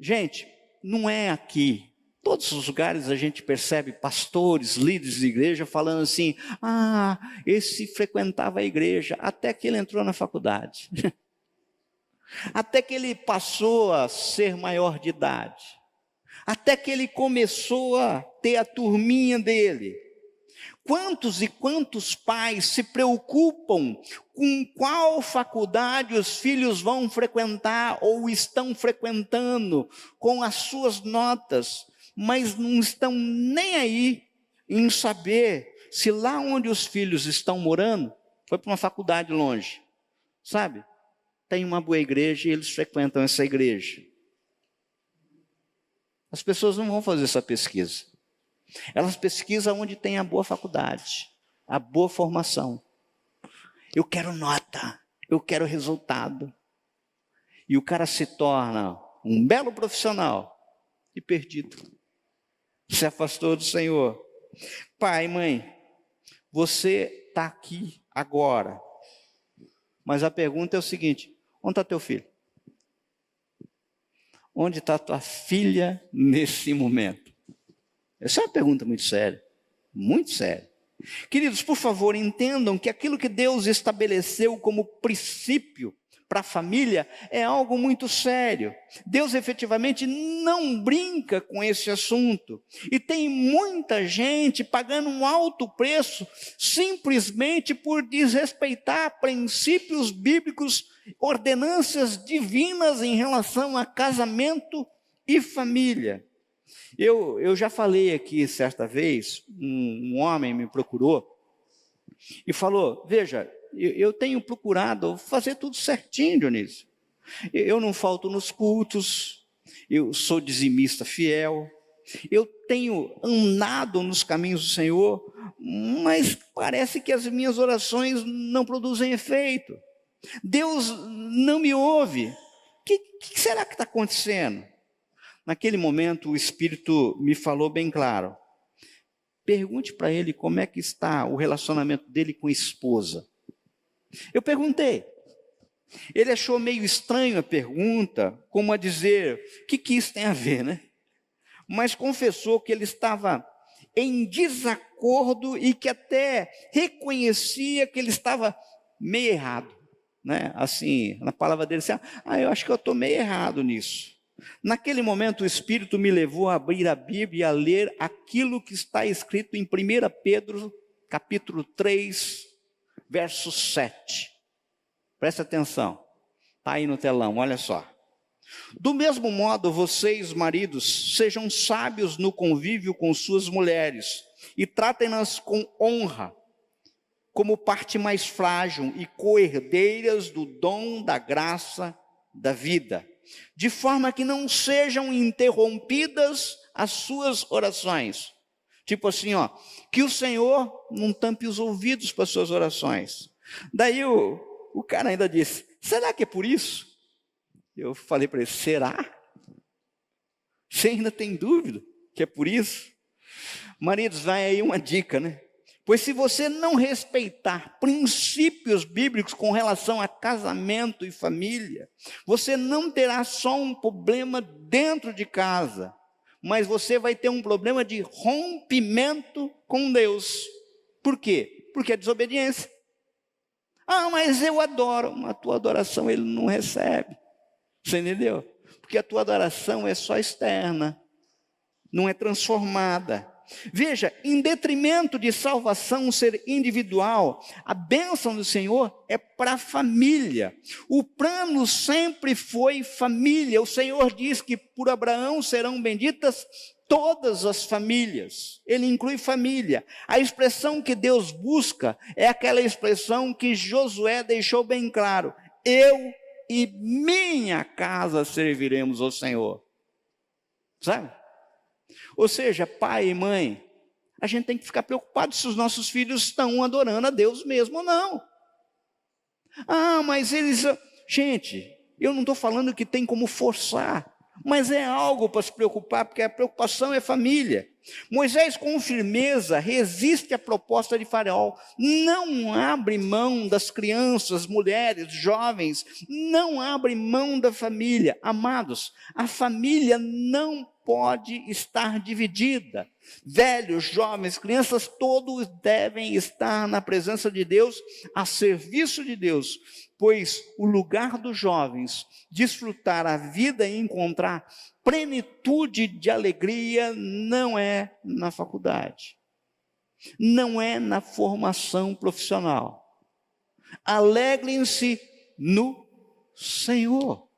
Gente, não é aqui. Todos os lugares a gente percebe pastores, líderes de igreja falando assim: esse frequentava a igreja até que ele entrou na faculdade. Até que ele passou a ser maior de idade. Até que ele começou a ter a turminha dele. Quantos e quantos pais se preocupam com qual faculdade os filhos vão frequentar ou estão frequentando, com as suas notas, mas não estão nem aí em saber se lá onde os filhos estão morando, foi para uma faculdade longe, sabe? Tem uma boa igreja e eles frequentam essa igreja. As pessoas não vão fazer essa pesquisa. Elas pesquisam onde tem a boa faculdade, a boa formação. Eu quero nota, eu quero resultado. E o cara se torna um belo profissional e perdido. Se afastou do Senhor. Pai, mãe, você está aqui agora. Mas a pergunta é o seguinte: onde está teu filho? Onde está tua filha nesse momento? Essa é uma pergunta muito séria, muito séria. Queridos, por favor, entendam que aquilo que Deus estabeleceu como princípio para a família é algo muito sério. Deus efetivamente não brinca com esse assunto. E tem muita gente pagando um alto preço simplesmente por desrespeitar princípios bíblicos, ordenanças divinas em relação a casamento e família. Eu já falei aqui certa vez, um homem me procurou e falou: veja, eu tenho procurado fazer tudo certinho, Dionísio. Eu não falto nos cultos, eu sou dizimista fiel, eu tenho andado nos caminhos do Senhor, mas parece que as minhas orações não produzem efeito. Deus não me ouve. O que será que está acontecendo? Naquele momento o Espírito me falou bem claro: pergunte para ele como é que está o relacionamento dele com a esposa. Eu perguntei. Ele achou meio estranho a pergunta, como a dizer: o que isso tem a ver, né? Mas confessou que ele estava em desacordo e que até reconhecia que ele estava meio errado, né? Assim, na palavra dele, assim: eu acho que eu estou meio errado nisso. Naquele momento o Espírito me levou a abrir a Bíblia e a ler aquilo que está escrito em 1 Pedro, capítulo 3, verso 7. Presta atenção, está aí no telão, olha só. Do mesmo modo, vocês, maridos, sejam sábios no convívio com suas mulheres e tratem-nas com honra, como parte mais frágil e co-herdeiras do dom da graça da vida, de forma que não sejam interrompidas as suas orações. Tipo assim, que o Senhor não tampe os ouvidos para as suas orações. Daí o cara ainda disse: será que é por isso? Eu falei para ele: será? Você ainda tem dúvida que é por isso? Maridos, vai aí uma dica, né? Pois se você não respeitar princípios bíblicos com relação a casamento e família, você não terá só um problema dentro de casa, mas você vai ter um problema de rompimento com Deus. Por quê? Porque é desobediência. Ah, mas eu adoro. Mas a tua adoração ele não recebe. Você entendeu? Porque a tua adoração é só externa, não é transformada. Veja, em detrimento de salvação ser individual, a bênção do Senhor é para a família. O plano sempre foi família. O Senhor diz que por Abraão serão benditas todas as famílias. Ele inclui família. A expressão que Deus busca é aquela expressão que Josué deixou bem claro: eu e minha casa serviremos ao Senhor. Sabe? Ou seja, pai e mãe, a gente tem que ficar preocupado se os nossos filhos estão adorando a Deus mesmo ou não. Ah, mas eles... Gente, eu não estou falando que tem como forçar, mas é algo para se preocupar, porque a preocupação é família. Moisés, com firmeza, resiste à proposta de Faraó. Não abre mão das crianças, mulheres, jovens. Não abre mão da família. Amados, a família não pode estar dividida. Velhos, jovens, crianças, todos devem estar na presença de Deus, a serviço de Deus. Pois o lugar dos jovens desfrutar a vida e encontrar plenitude de alegria não é na faculdade, não é na formação profissional. Alegrem-se no Senhor.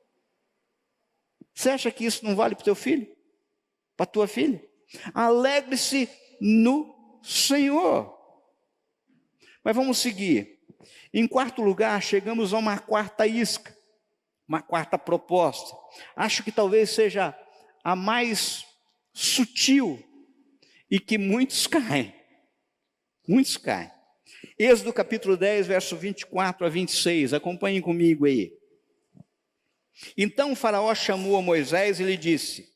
Você acha que isso não vale para o teu filho? Para a tua filha? Alegre-se no Senhor. Mas vamos seguir. Em quarto lugar, chegamos a uma quarta isca, uma quarta proposta. Acho que talvez seja a mais sutil e que muitos caem. Muitos caem. Êxodo capítulo 10, verso 24 a 26. Acompanhem comigo aí. Então o faraó chamou a Moisés e lhe disse: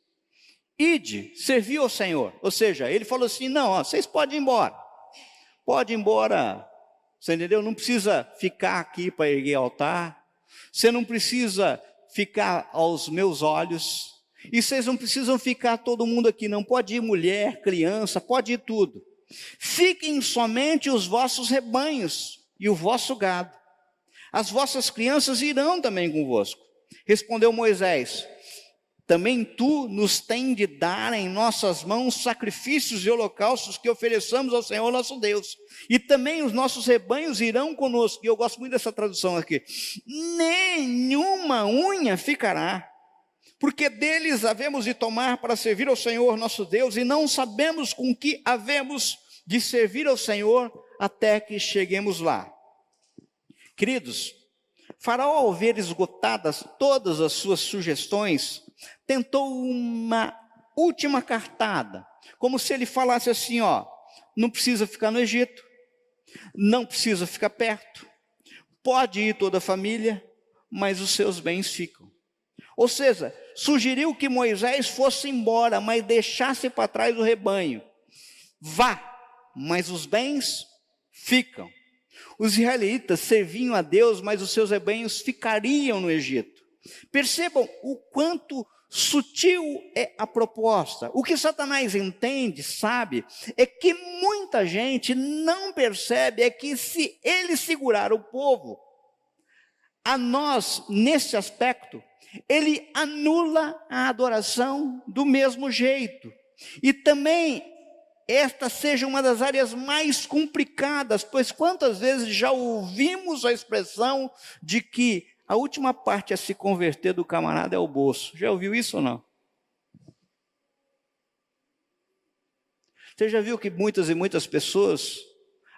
ide, servi ao Senhor. Ou seja, ele falou assim: não, ó, vocês podem ir embora. Pode ir embora. Você entendeu? Não precisa ficar aqui para erguer altar. Você não precisa ficar aos meus olhos. E vocês não precisam ficar todo mundo aqui, não. Pode ir mulher, criança, pode ir tudo. Fiquem somente os vossos rebanhos e o vosso gado. As vossas crianças irão também convosco. Respondeu Moisés: também tu nos tem de dar em nossas mãos sacrifícios e holocaustos que ofereçamos ao Senhor nosso Deus. E também os nossos rebanhos irão conosco. E eu gosto muito dessa tradução aqui. Nenhuma unha ficará, porque deles havemos de tomar para servir ao Senhor nosso Deus, e não sabemos com que havemos de servir ao Senhor até que cheguemos lá. Queridos, Faraó, ao ver esgotadas todas as suas sugestões, tentou uma última cartada, como se ele falasse assim: ó, não precisa ficar no Egito, não precisa ficar perto, pode ir toda a família, mas os seus bens ficam. Ou seja, sugeriu que Moisés fosse embora, mas deixasse para trás o rebanho. Vá, mas os bens ficam. Os israelitas serviam a Deus, mas os seus rebanhos ficariam no Egito. Percebam o quanto sutil é a proposta. O que Satanás entende, sabe, é que muita gente não percebe é que se ele segurar o povo, a nós, nesse aspecto, ele anula a adoração do mesmo jeito. E também esta seja uma das áreas mais complicadas, pois quantas vezes já ouvimos a expressão de que a última parte a se converter do camarada é o bolso. Já ouviu isso ou não? Você já viu que muitas e muitas pessoas,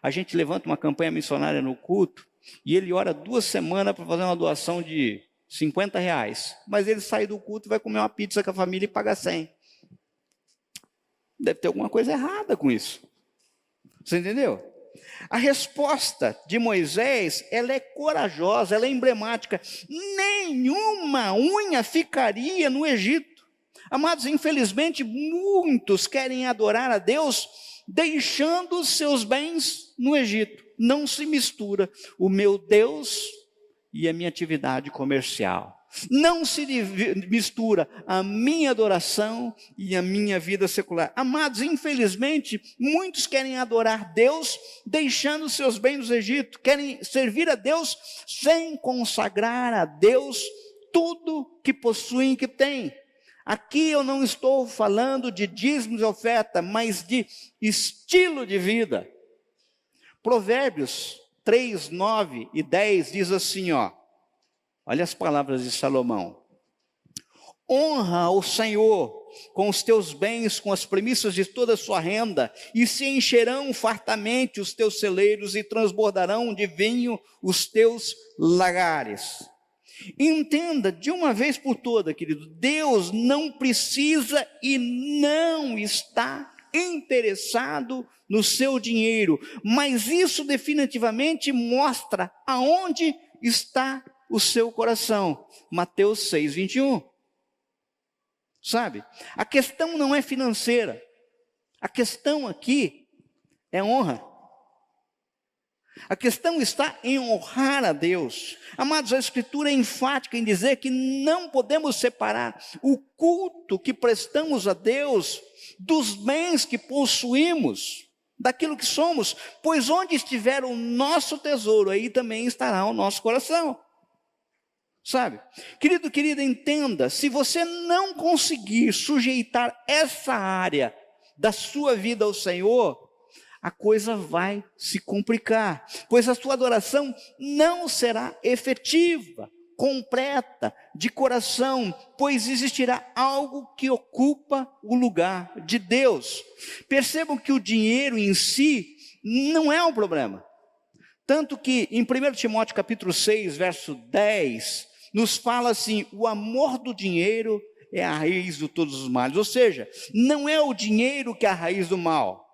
a gente levanta uma campanha missionária no culto, e ele ora 2 semanas para fazer uma doação de R$50, mas ele sai do culto e vai comer uma pizza com a família e paga 100. Deve ter alguma coisa errada com isso. Você entendeu? A resposta de Moisés, ela é corajosa, ela é emblemática. Nenhuma unha ficaria no Egito. Amados, infelizmente, muitos querem adorar a Deus deixando os seus bens no Egito. Não se mistura o meu Deus e a minha atividade comercial. Não se mistura a minha adoração e a minha vida secular. Amados, infelizmente, muitos querem adorar Deus deixando seus bens no Egito, querem servir a Deus sem consagrar a Deus tudo que possuem e que têm. Aqui eu não estou falando de dízimos e oferta, mas de estilo de vida. Provérbios 3, 9 e 10 diz assim, olha as palavras de Salomão. Honra o Senhor com os teus bens, com as premissas de toda a sua renda, e se encherão fartamente os teus celeiros e transbordarão de vinho os teus lagares. Entenda de uma vez por toda, querido, Deus não precisa e não está interessado no seu dinheiro, mas isso definitivamente mostra aonde está o seu coração. Mateus 6, 21. Sabe? A questão não é financeira. A questão aqui é honra. A questão está em honrar a Deus. Amados, a Escritura é enfática em dizer que não podemos separar o culto que prestamos a Deus dos bens que possuímos, daquilo que somos, pois onde estiver o nosso tesouro, aí também estará o nosso coração. Sabe? Querido, querida, entenda, se você não conseguir sujeitar essa área da sua vida ao Senhor, a coisa vai se complicar, pois a sua adoração não será efetiva, completa, de coração, pois existirá algo que ocupa o lugar de Deus. Percebam que o dinheiro em si não é um problema. Tanto que em 1 Timóteo capítulo 6, verso 10, nos fala assim, o amor do dinheiro é a raiz de todos os males. Ou seja, não é o dinheiro que é a raiz do mal,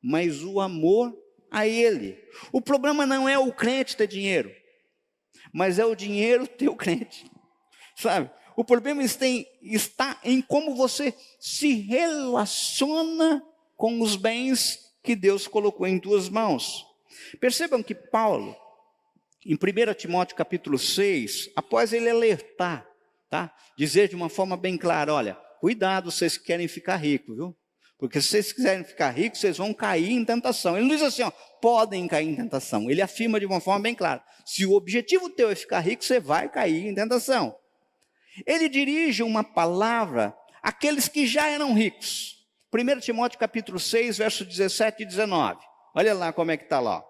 mas o amor a ele. O problema não é o crente ter dinheiro, mas é o dinheiro ter o crente, sabe? O problema está em como você se relaciona com os bens que Deus colocou em tuas mãos. Percebam que Paulo, em 1 Timóteo capítulo 6, após ele alertar, dizer de uma forma bem clara, olha, cuidado vocês que querem ficar ricos, viu? Porque se vocês quiserem ficar ricos, vocês vão cair em tentação. Ele não diz assim, podem cair em tentação. Ele afirma de uma forma bem clara. Se o objetivo teu é ficar rico, você vai cair em tentação. Ele dirige uma palavra àqueles que já eram ricos. 1 Timóteo capítulo 6, versos 17 e 19. Olha lá como é que está lá.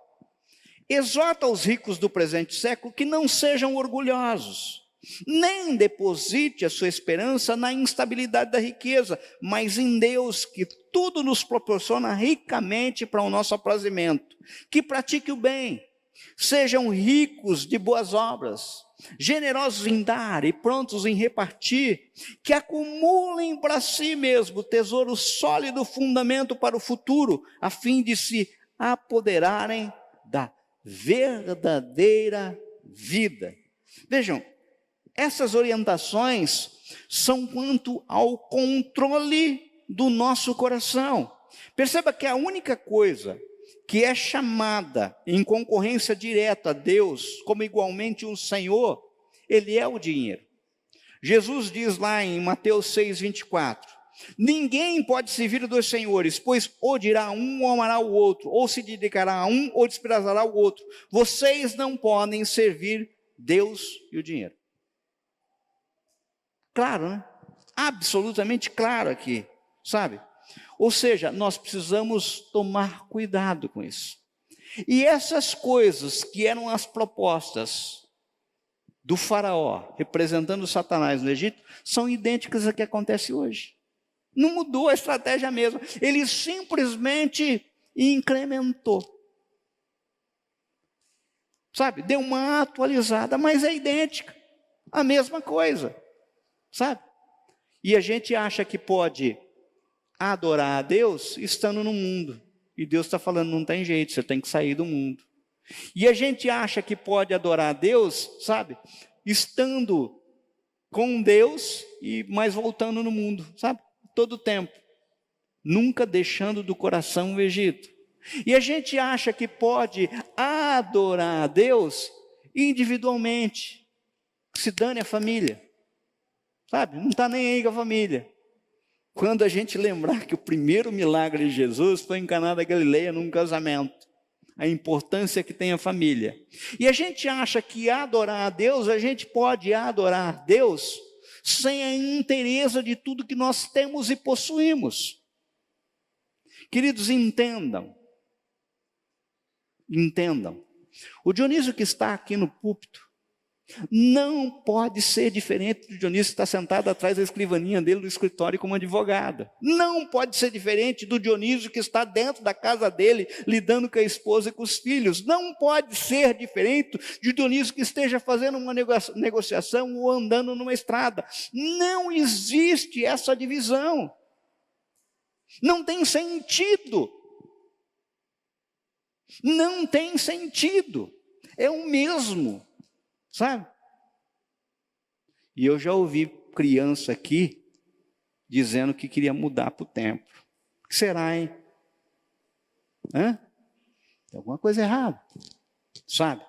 Exorta os ricos do presente século que não sejam orgulhosos, nem deposite a sua esperança na instabilidade da riqueza, mas em Deus, que tudo nos proporciona ricamente para o nosso aprazimento. Que pratique o bem, sejam ricos de boas obras, generosos em dar e prontos em repartir, que acumulem para si mesmo tesouro sólido, fundamento para o futuro, a fim de se apoderarem da verdadeira vida. Vejam, essas orientações são quanto ao controle do nosso coração. Perceba que a única coisa que é chamada em concorrência direta a Deus, como igualmente um Senhor, ele é o dinheiro. Jesus diz lá em Mateus 6, 24, ninguém pode servir a dois senhores, pois ou dirá um ou amará o outro, ou se dedicará a um ou desprezará o outro. Vocês não podem servir Deus e o dinheiro. Claro, né? Absolutamente claro aqui, sabe? Ou seja, nós precisamos tomar cuidado com isso. E essas coisas que eram as propostas do faraó, representando Satanás no Egito, são idênticas a que acontece hoje. Não mudou a estratégia mesmo, ele simplesmente incrementou. Sabe, deu uma atualizada, mas é idêntica, a mesma coisa. Sabe? E a gente acha que pode adorar a Deus estando no mundo. E Deus está falando, não tem jeito, você tem que sair do mundo. E a gente acha que pode adorar a Deus, sabe? Estando com Deus, mas voltando no mundo, sabe? Todo o tempo. Nunca deixando do coração o Egito. E a gente acha que pode adorar a Deus individualmente. Se dane a família. sabe? Não está nem aí com a família. Quando a gente lembrar que o primeiro milagre de Jesus foi em Caná da Galileia num casamento, a importância que tem a família. E a gente acha que adorar a Deus, a gente pode adorar a Deus sem a inteireza de tudo que nós temos e possuímos. Queridos, entendam. O Dionísio que está aqui no púlpito não pode ser diferente do Dionísio que está sentado atrás da escrivaninha dele do escritório como advogado. Não pode ser diferente do Dionísio que está dentro da casa dele, lidando com a esposa e com os filhos. Não pode ser diferente do Dionísio que esteja fazendo uma negociação ou andando numa estrada. Não existe essa divisão. Não tem sentido. Não tem sentido. É o mesmo. Sabe? E eu já ouvi criança aqui dizendo que queria mudar para o templo. O que será, hein? Tem alguma coisa errada. Sabe?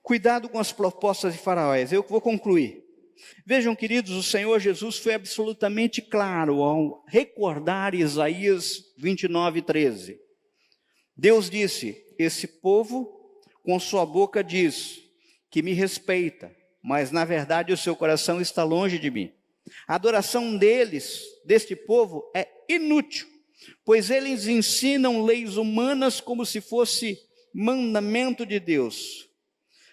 Cuidado com as propostas de Faraó. Eu vou concluir. Vejam, queridos, o Senhor Jesus foi absolutamente claro ao recordar Isaías 29:13. Deus disse: esse povo com sua boca diz que me respeita, mas na verdade o seu coração está longe de mim. A adoração deste povo, é inútil, pois eles ensinam leis humanas como se fosse mandamento de Deus.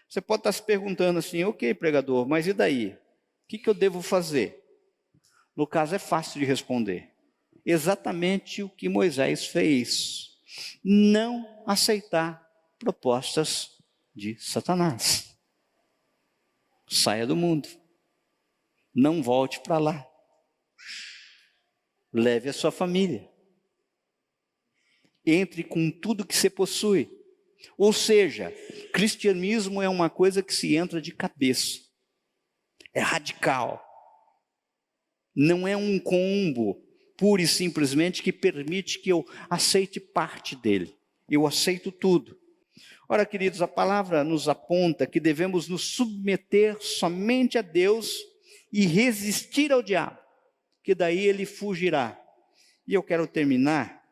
Você pode estar se perguntando assim: ok, pregador, mas e daí? O que eu devo fazer? No caso é fácil de responder. Exatamente o que Moisés fez: não aceitar propostas de Satanás. Saia do mundo, não volte para lá, leve a sua família, entre com tudo que você possui. Ou seja, cristianismo é uma coisa que se entra de cabeça, é radical, não é um combo pura e simplesmente que permite que eu aceite parte dele, eu aceito tudo. Ora, queridos, a palavra nos aponta que devemos nos submeter somente a Deus e resistir ao diabo, que daí ele fugirá. E eu quero terminar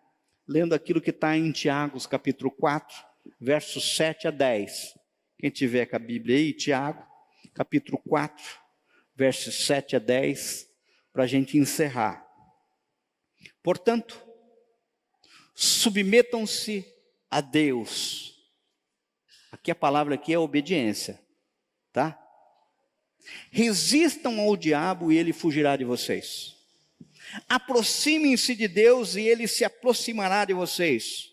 lendo aquilo que está em Tiago, capítulo 4, versos 7 a 10. Quem tiver com a Bíblia aí, Tiago, capítulo 4, versos 7 a 10, para a gente encerrar. Portanto, submetam-se a Deus. Aqui a palavra aqui é obediência, tá? Resistam ao diabo e ele fugirá de vocês. Aproximem-se de Deus e ele se aproximará de vocês.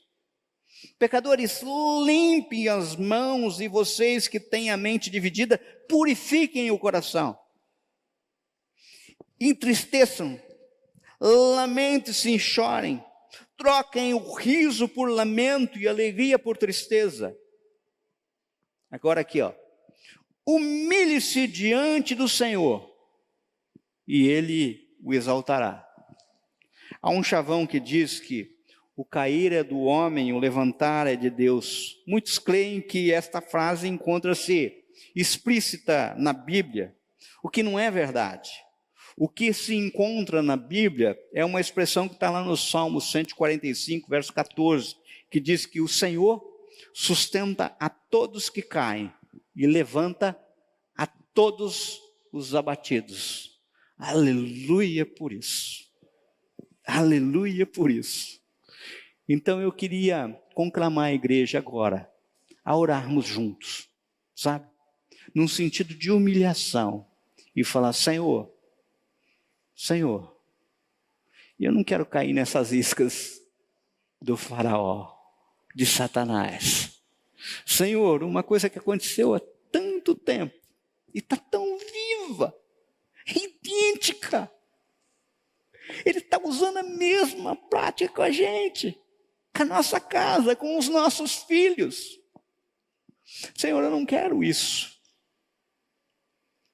Pecadores, limpem as mãos, e vocês que têm a mente dividida, purifiquem o coração. Entristeçam, lamentem-se e chorem. Troquem o riso por lamento e alegria por tristeza. Agora aqui, humilhe-se diante do Senhor e Ele o exaltará. Há um chavão que diz que o cair é do homem, o levantar é de Deus. Muitos creem que esta frase encontra-se explícita na Bíblia, o que não é verdade. O que se encontra na Bíblia é uma expressão que está lá no Salmo 145, verso 14, que diz que o Senhor sustenta a todos que caem e levanta a todos os abatidos. Aleluia por isso. Aleluia por isso. Então eu queria conclamar a igreja agora a orarmos juntos, sabe? Num sentido de humilhação e falar: Senhor, eu não quero cair nessas iscas do Faraó, de Satanás. Senhor, uma coisa que aconteceu há tanto tempo e está tão viva, idêntica. Ele está usando a mesma prática com a gente, com a nossa casa, com os nossos filhos. Senhor, eu não quero isso.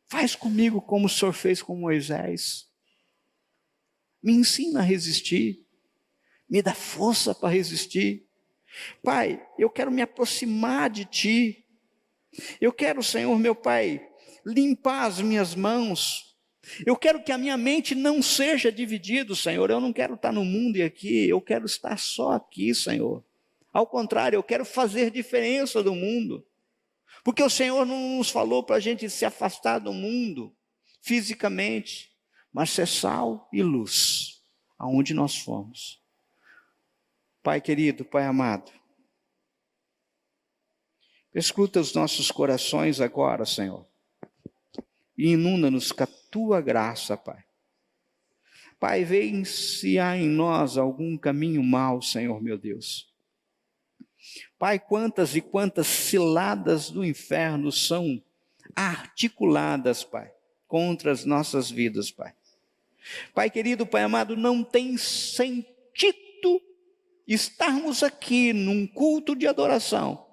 Faz comigo como o Senhor fez com Moisés. Me ensina a resistir. Me dá força para resistir. Pai, eu quero me aproximar de Ti. Eu quero, Senhor, meu Pai, limpar as minhas mãos. Eu quero que a minha mente não seja dividida, Senhor. Eu não quero estar no mundo e aqui, eu quero estar só aqui, Senhor. Ao contrário, eu quero fazer diferença do mundo. Porque o Senhor não nos falou para a gente se afastar do mundo fisicamente, mas ser sal e luz, aonde nós formos. Pai querido, Pai amado, escuta os nossos corações agora, Senhor, e inunda-nos com a Tua graça, Pai. Pai, vê se há em nós algum caminho mau, Senhor meu Deus. Pai, quantas e quantas ciladas do inferno são articuladas, Pai, contra as nossas vidas, Pai. Pai querido, Pai amado, não tem sentido estarmos aqui num culto de adoração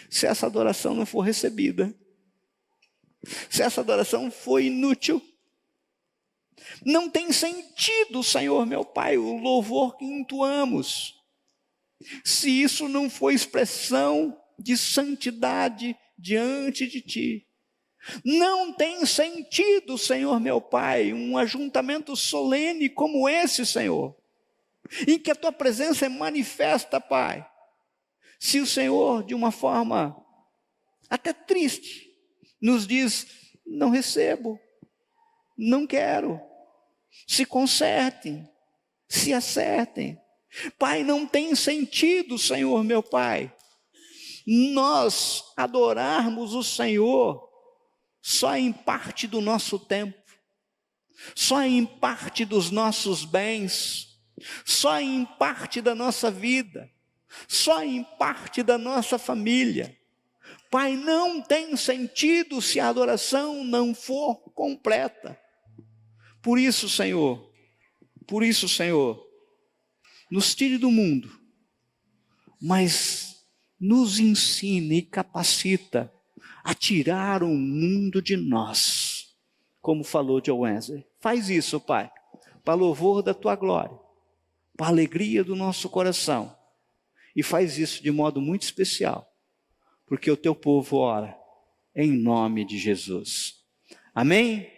se essa adoração não for recebida, se essa adoração for inútil. Não tem sentido, Senhor meu Pai, o louvor que entoamos, se isso não for expressão de santidade diante de Ti. Não tem sentido, Senhor meu Pai, um ajuntamento solene como esse, Senhor, em que a Tua presença é manifesta, Pai, se o Senhor, de uma forma até triste, nos diz: não recebo, não quero, se consertem, se acertem. Pai, não tem sentido, Senhor meu Pai, nós adorarmos o Senhor só em parte do nosso tempo, só em parte dos nossos bens, só em parte da nossa vida, só em parte da nossa família. Pai, não tem sentido se a adoração não for completa. Por isso, Senhor, nos tire do mundo, mas nos ensine e capacita a tirar o mundo de nós, como falou John Wesley. Faz isso, Pai, para louvor da Tua glória, para alegria do nosso coração, e faz isso de modo muito especial, porque o Teu povo ora em nome de Jesus. Amém?